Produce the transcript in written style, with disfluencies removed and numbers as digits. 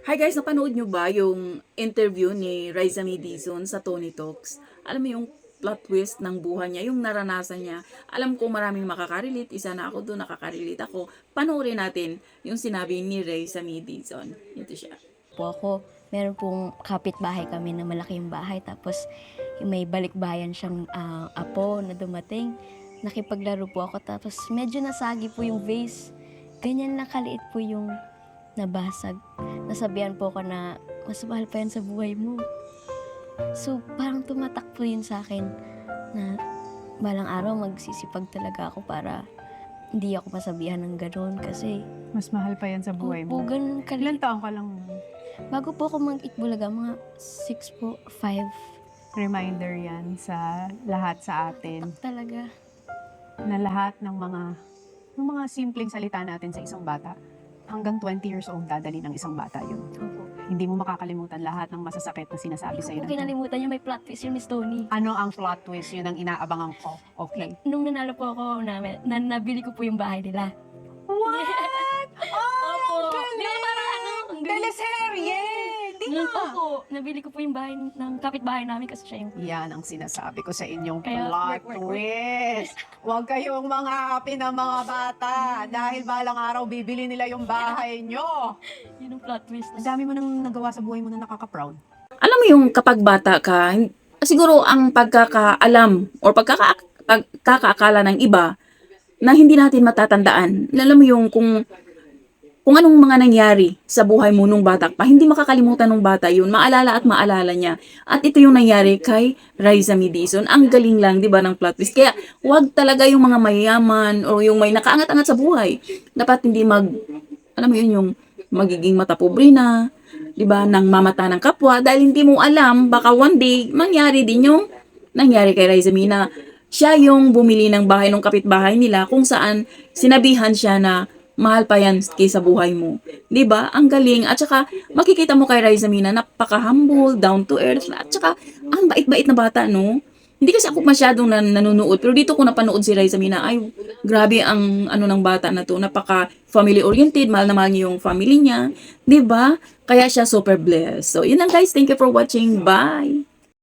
Hi guys, napanood nyo ba yung interview ni Raisa May Dizon sa Tony Talks? Alam mo yung plot twist ng buhay niya, yung naranasan niya. Alam ko maraming makakarelate, isa na ako doon, nakakarelate ako. Panoorin natin yung sinabi ni Raisa May Dizon. Ito siya. Po ako, meron pong kapitbahay kami na malaki yung bahay, tapos yung may balikbayan siyang apo na dumating. Nakipaglaro po ako, tapos medyo nasagi po yung vase. Ganyan lang kaliit po yung nabasag. Nasabihan po ako na mas mahal pa yan sa buhay mo. So parang tumatak po yun sa akin na balang araw magsisipag talaga ako para hindi ako masabihan ng gano'n kasi Mas mahal pa yan sa buhay opo, mo. ganun Ilan kaliit. taong ka lang? Bago po ako mag-Itbulaga, mga 6 po, 5 Reminder yan sa lahat sa atin talaga. na lahat ng mga simpleng salita natin sa isang bata, hanggang 20 years old dadali ng isang bata yun. Opo. Hindi mo makakalimutan lahat ng masasakit na sinasabi sa'yo. Kung kinalimutan niya, may plot twist yun, Miss Tony. Ano ang plot twist? Yun ang inaabangan ko. Okay. Nung nanalo po ako, nabili ko po yung bahay nila. What? Opo. Di ba parang ano? ang galing? Teleserye! Di Opo, nabili ko po yung bahay ng kapitbahay namin kasi siya yung... Yan ang sinasabi ko sa inyong Kaya, plot work. twist. Huwag kayong mga api ng mga bata dahil balang araw bibili nila yung bahay nyo. Yun yung plot twist. Ang dami mo nang nagawa sa buhay mo na nakaka-proud. Alam mo yung kapag bata ka, siguro ang pagkakaalam or pagkakaakala ng iba na hindi natin matatandaan. Alam mo yung kung anong mga nangyari sa buhay mo nung bata pa, hindi makakalimutan ng bata yun, maalala at maalala niya. At ito yung nangyari kay Raisa May Dizon. Ang galing lang, di ba, ng plot twist. Kaya, wag talaga yung mga mayayaman o yung may nakaangat-angat sa buhay. Dapat hindi alam mo yun, yung magiging matapobre na, di ba, nang mamata ng kapwa, dahil hindi mo alam, baka one day, mangyari din yung nangyari kay Raisa May na siya yung bumili ng bahay ng kapitbahay nila kung saan sinabihan siya na mahal pa yan kaysa buhay mo. 'Di ba? Ang galing. At saka, makikita mo kay Raisa May na napaka-humble, down to earth. At saka, ang bait-bait na bata, no? Hindi kasi ako masyadong nanonood. Pero dito ko napanood si Raisa May na, ay, grabe ang ano ng bata na to. Napaka-family oriented. Mahal na mahal niya yung family niya. 'Di ba? Kaya siya super blessed. So, yun lang guys. Thank you for watching. Bye!